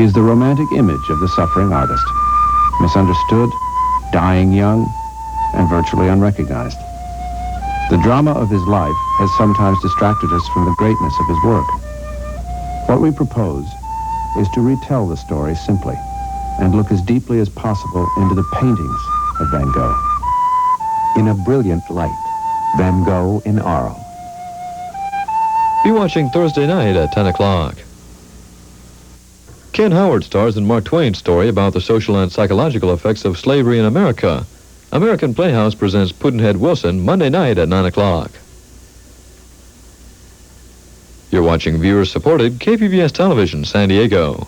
He is the romantic image of the suffering artist, misunderstood, dying young, and virtually unrecognized. The drama of his life has sometimes distracted us from the greatness of his work. What we propose is to retell the story simply and look as deeply as possible into the paintings of Van Gogh. In a brilliant light, Van Gogh in Arles. Be watching Thursday night at 10 o'clock. Ken Howard stars in Mark Twain's story about the social and psychological effects of slavery in America. American Playhouse presents Pudd'nhead Wilson Monday night at 9 o'clock. You're watching viewer-supported KPBS Television, San Diego.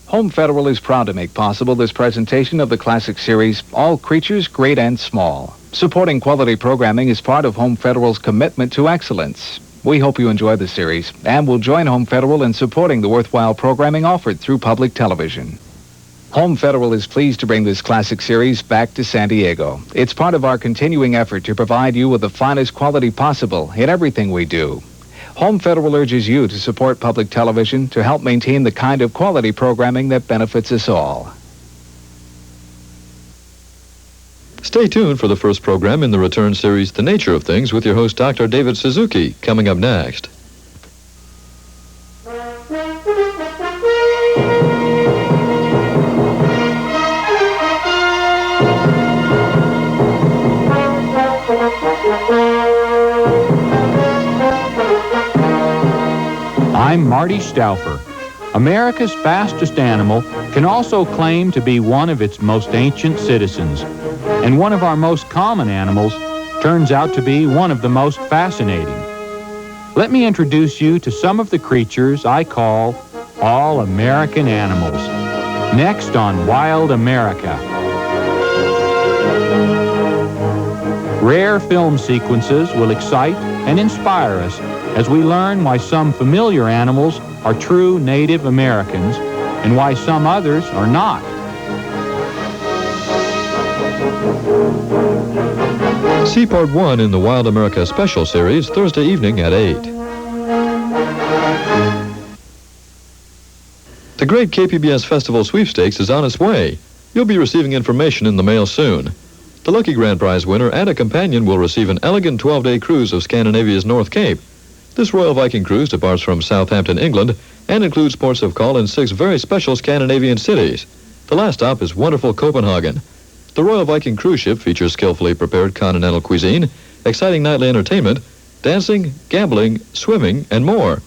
Home Federal is proud to make possible this presentation of the classic series, All Creatures Great and Small. Supporting quality programming is part of Home Federal's commitment to excellence. We hope you enjoy the series and will join Home Federal in supporting the worthwhile programming offered through public television. Home Federal is pleased to bring this classic series back to San Diego. It's part of our continuing effort to provide you with the finest quality possible in everything we do. Home Federal urges you to support public television to help maintain the kind of quality programming that benefits us all. Stay tuned for the first program in the return series, The Nature of Things, with your host, Dr. David Suzuki, coming up next. I'm Marty Stauffer. America's fastest animal can also claim to be one of its most ancient citizens. And one of our most common animals turns out to be one of the most fascinating. Let me introduce you to some of the creatures I call all-American animals. Next on Wild America. Rare film sequences will excite and inspire us as we learn why some familiar animals are true Native Americans and why some others are not. See Part 1 in the Wild America Special Series Thursday evening at 8. The Great KPBS Festival Sweepstakes is on its way. You'll be receiving information in the mail soon. The lucky grand prize winner and a companion will receive an elegant 12-day cruise of Scandinavia's North Cape. This Royal Viking cruise departs from Southampton, England, and includes ports of call in 6 very special Scandinavian cities. The last stop is wonderful Copenhagen. The Royal Viking cruise ship features skillfully prepared continental cuisine, exciting nightly entertainment, dancing, gambling, swimming, and more.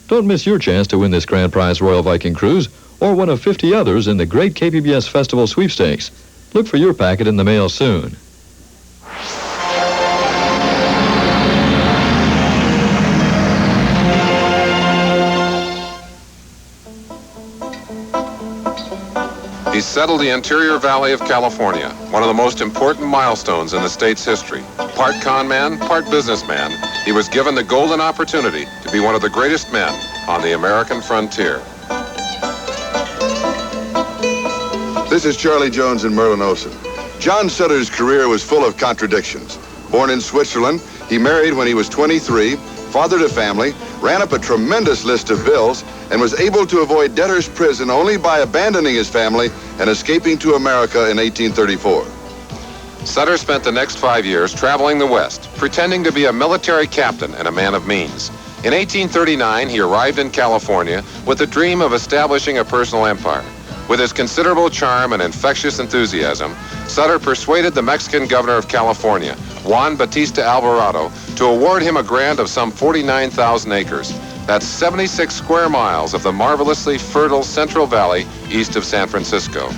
Don't miss your chance to win this grand prize Royal Viking cruise or one of 50 others in the Great KPBS Festival Sweepstakes. Look for your packet in the mail soon. He settled the interior valley of California, one of the most important milestones in the state's history. Part con man, part businessman, he was given the golden opportunity to be one of the greatest men on the American frontier. This is Charlie Jones in Merlin Olsen. John Sutter's career was full of contradictions. Born in Switzerland, he married when he was 23, fathered a family, ran up a tremendous list of bills, and was able to avoid debtor's prison only by abandoning his family and escaping to America in 1834. Sutter spent the next 5 years traveling the West, pretending to be a military captain and a man of means. In 1839, he arrived in California with the dream of establishing a personal empire. With his considerable charm and infectious enthusiasm, Sutter persuaded the Mexican governor of California, Juan Bautista Alvarado, to award him a grant of some 49,000 acres. That's 76 square miles of the marvelously fertile Central Valley east of San Francisco.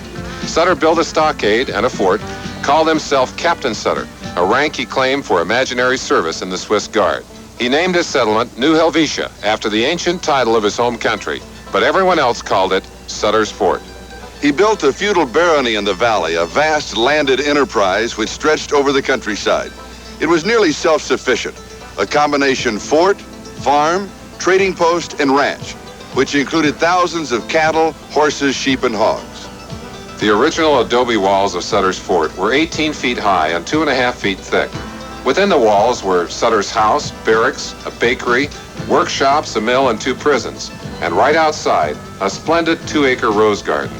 Sutter built a stockade and a fort, called himself Captain Sutter, a rank he claimed for imaginary service in the Swiss Guard. He named his settlement New Helvetia after the ancient title of his home country, but everyone else called it Sutter's Fort. He built a feudal barony in the valley, a vast landed enterprise which stretched over the countryside. It was nearly self-sufficient, a combination fort, farm, trading post, and ranch, which included thousands of cattle, horses, sheep, and hogs. The original adobe walls of Sutter's Fort were 18 feet high and 2.5 feet thick. Within the walls were Sutter's house, barracks, a bakery, workshops, a mill, and 2 prisons. And right outside, a splendid 2-acre rose garden.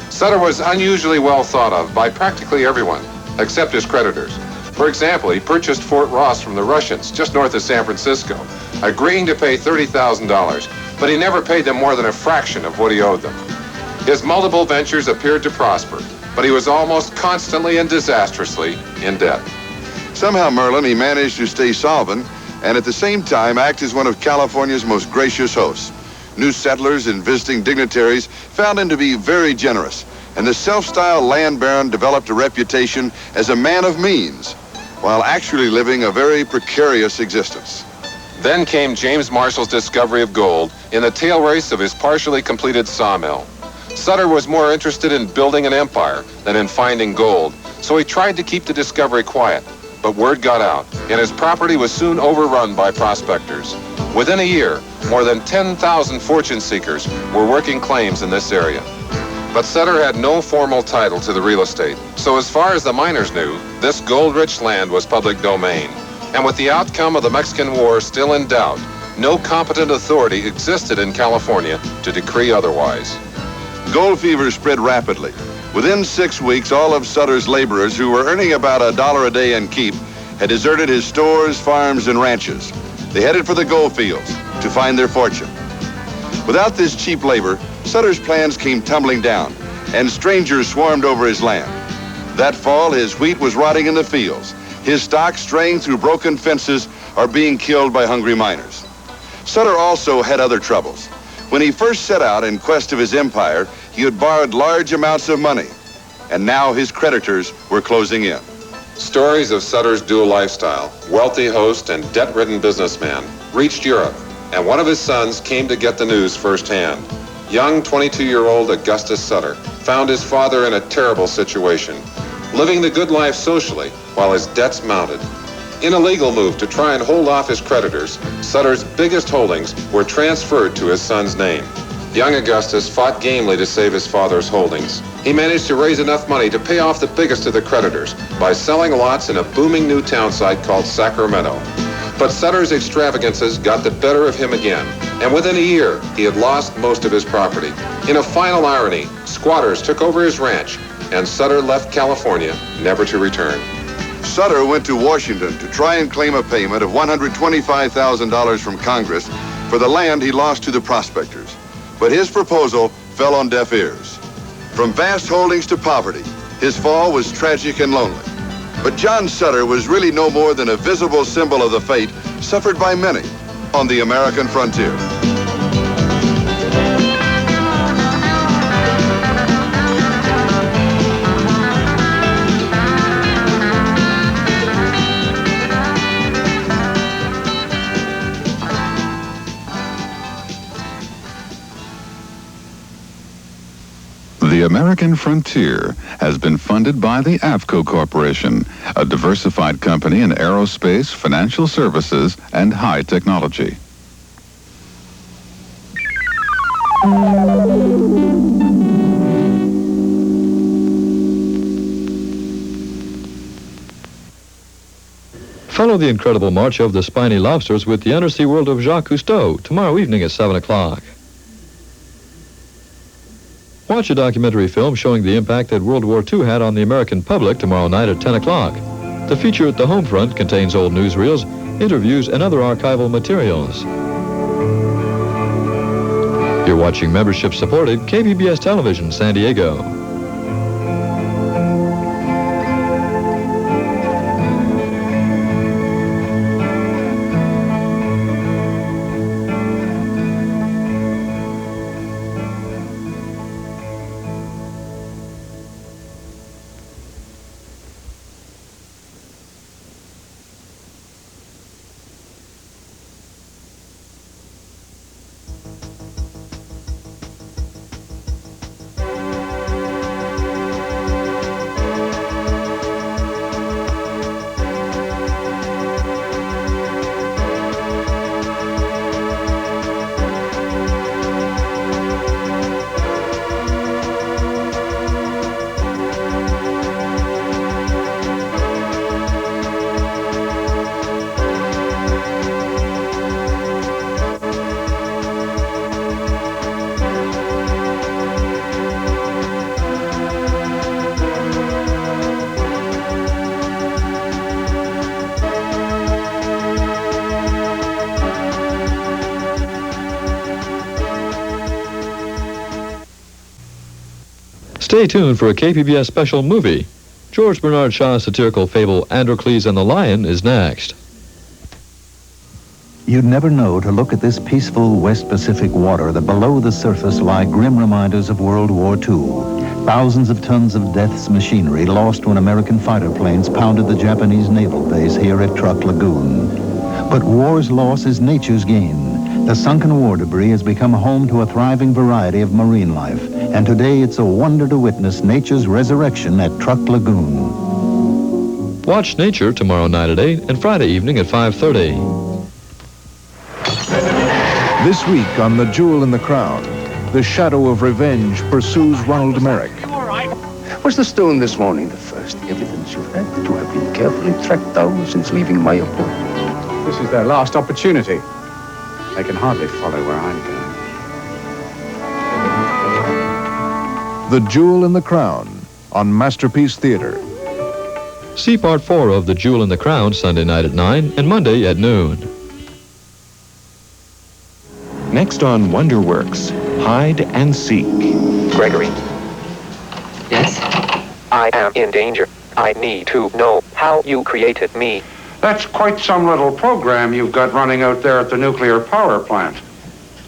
Sutter was unusually well thought of by practically everyone, except his creditors. For example, he purchased Fort Ross from the Russians, just north of San Francisco, agreeing to pay $30,000, but he never paid them more than a fraction of what he owed them. His multiple ventures appeared to prosper, but he was almost constantly and disastrously in debt. Somehow, Merlin, he managed to stay solvent and at the same time act as one of California's most gracious hosts. New settlers and visiting dignitaries found him to be very generous, and the self-styled land baron developed a reputation as a man of means, while actually living a very precarious existence. Then came James Marshall's discovery of gold in the tail race of his partially completed sawmill. Sutter was more interested in building an empire than in finding gold, so he tried to keep the discovery quiet. But word got out, and his property was soon overrun by prospectors. Within a year, more than 10,000 fortune seekers were working claims in this area. But Sutter had no formal title to the real estate, so as far as the miners knew, this gold-rich land was public domain. And with the outcome of the Mexican War still in doubt, no competent authority existed in California to decree otherwise. Gold fever spread rapidly. Within 6 weeks, all of Sutter's laborers, who were earning about $1 a day in keep, had deserted his stores, farms, and ranches. They headed for the gold fields to find their fortune. Without this cheap labor, Sutter's plans came tumbling down, and strangers swarmed over his land. That fall, his wheat was rotting in the fields, his stock straying through broken fences or being killed by hungry miners. Sutter also had other troubles. When he first set out in quest of his empire, he had borrowed large amounts of money, and now his creditors were closing in. Stories of Sutter's dual lifestyle, wealthy host and debt-ridden businessman, reached Europe, and one of his sons came to get the news firsthand. Young 22-year-old Augustus Sutter found his father in a terrible situation, living the good life socially while his debts mounted. In a legal move to try and hold off his creditors, Sutter's biggest holdings were transferred to his son's name. Young Augustus fought gamely to save his father's holdings. He managed to raise enough money to pay off the biggest of the creditors by selling lots in a booming new town site called Sacramento. But Sutter's extravagances got the better of him again, and within a year, he had lost most of his property. In a final irony, squatters took over his ranch, and Sutter left California, never to return. Sutter went to Washington to try and claim a payment of $125,000 from Congress for the land he lost to the prospectors. But his proposal fell on deaf ears. From vast holdings to poverty, his fall was tragic and lonely. But John Sutter was really no more than a visible symbol of the fate suffered by many on the American frontier. The American Frontier has been funded by the AFCO Corporation, a diversified company in aerospace, financial services, and high technology. Follow the incredible march of the spiny lobsters with the undersea world of Jacques Cousteau tomorrow evening at 7 o'clock. Watch a documentary film showing the impact that World War II had on the American public tomorrow night at 10 o'clock. The feature at the home front contains old newsreels, interviews, and other archival materials. You're watching membership-supported KPBS Television, San Diego. Stay tuned for a KPBS special movie. George Bernard Shaw's satirical fable Androcles and the Lion is next. You'd never know to look at this peaceful West Pacific water that below the surface lie grim reminders of World War II. Thousands of tons of death's machinery lost when American fighter planes pounded the Japanese naval base here at Truck Lagoon. But war's loss is nature's gain. The sunken war debris has become home to a thriving variety of marine life, and today it's a wonder to witness nature's resurrection at Truck Lagoon. Watch Nature tomorrow night at 8 and Friday evening at 5:30. This week on The Jewel in the Crown, the shadow of revenge pursues Ronald Merrick. Was the stone this morning the first evidence you've had that you have been carefully tracked down since leaving my appointment? This is their last opportunity. They can hardly follow where I'm going. The Jewel in the Crown on Masterpiece Theater. See Part 4 of The Jewel in the Crown Sunday night at 9 and Monday at noon. Next on Wonderworks, Hide and Seek. Gregory. Yes? I am in danger. I need to know how you created me. That's quite some little program you've got running out there at the nuclear power plant.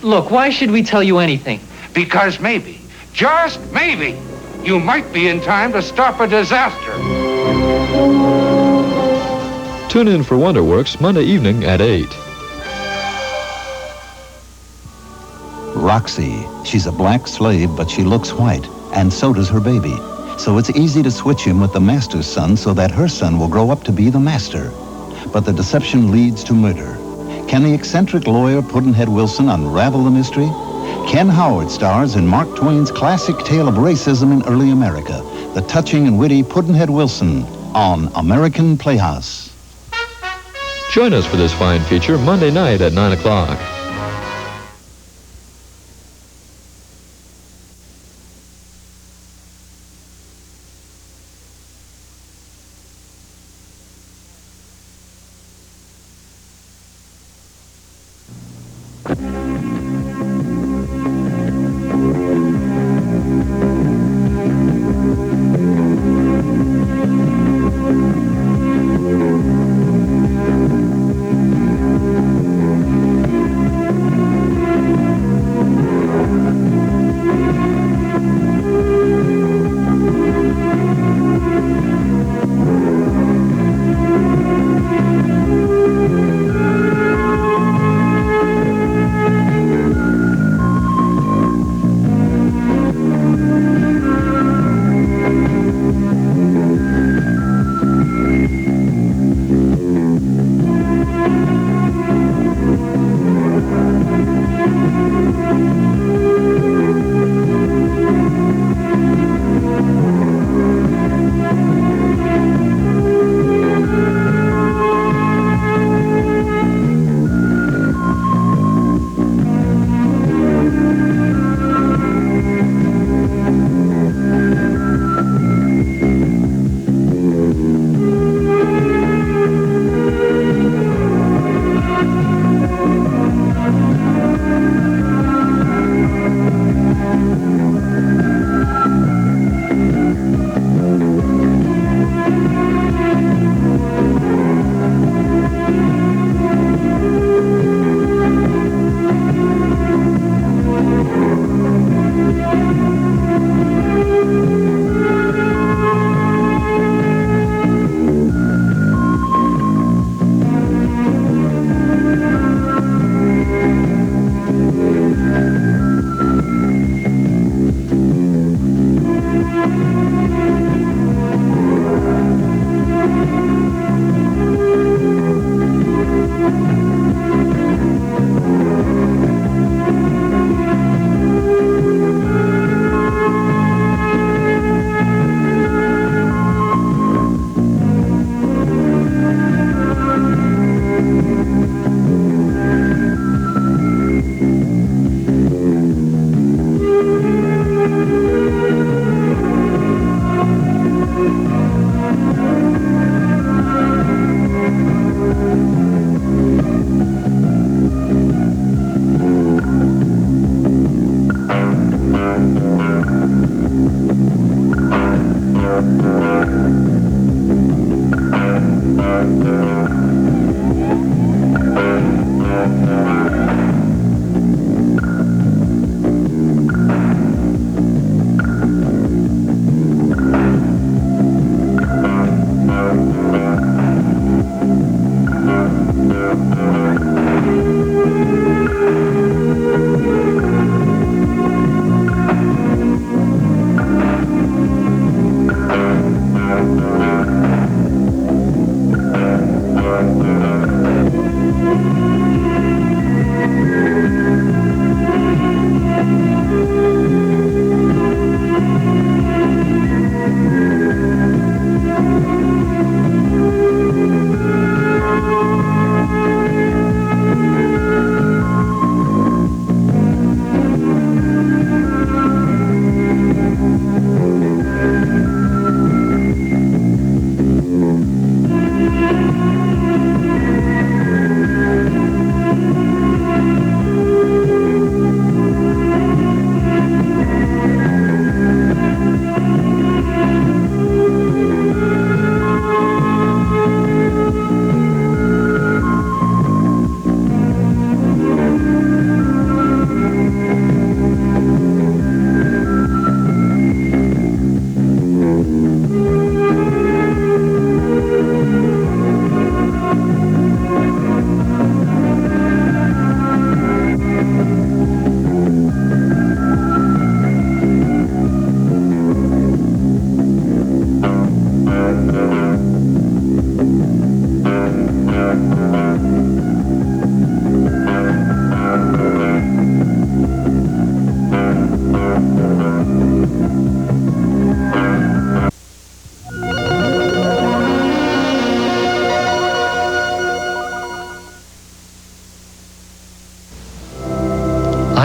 Look, why should we tell you anything? Because maybe, just maybe, you might be in time to stop a disaster. Tune in for Wonderworks Monday evening at 8. Roxy. She's a black slave, but she looks white, and so does her baby. So it's easy to switch him with the master's son so that her son will grow up to be the master. But the deception leads to murder. Can the eccentric lawyer Pudd'nhead Wilson unravel the mystery? Ken Howard stars in Mark Twain's classic tale of racism in early America, the touching and witty Pudd'nhead Wilson on American Playhouse. Join us for this fine feature Monday night at 9 o'clock.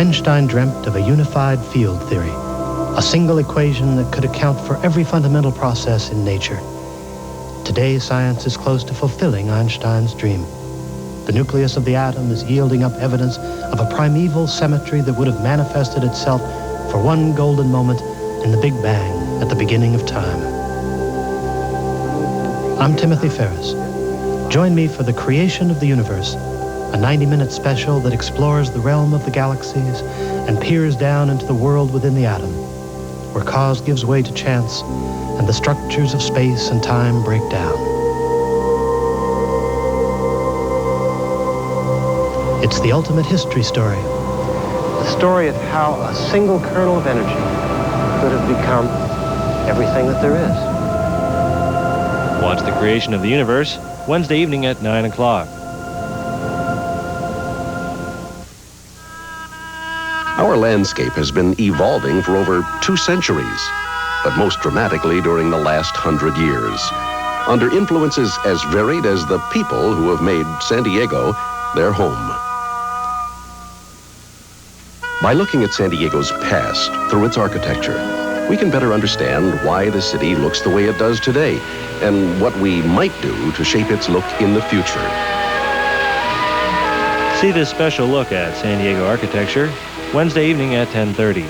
Einstein dreamt of a unified field theory, a single equation that could account for every fundamental process in nature. Today, science is close to fulfilling Einstein's dream. The nucleus of the atom is yielding up evidence of a primeval symmetry that would have manifested itself for one golden moment in the Big Bang at the beginning of time. I'm Timothy Ferris. Join me for The Creation of the Universe, a 90-minute special that explores the realm of the galaxies and peers down into the world within the atom, where cause gives way to chance and the structures of space and time break down. It's the ultimate history story, the story of how a single kernel of energy could have become everything that there is. Watch The Creation of the Universe, Wednesday evening at 9 o'clock. Our landscape has been evolving for over 2 centuries, but most dramatically during the last 100 years, under influences as varied as the people who have made San Diego their home. By looking at San Diego's past through its architecture, we can better understand why the city looks the way it does today and what we might do to shape its look in the future. See this special look at San Diego architecture Wednesday evening at 10:30.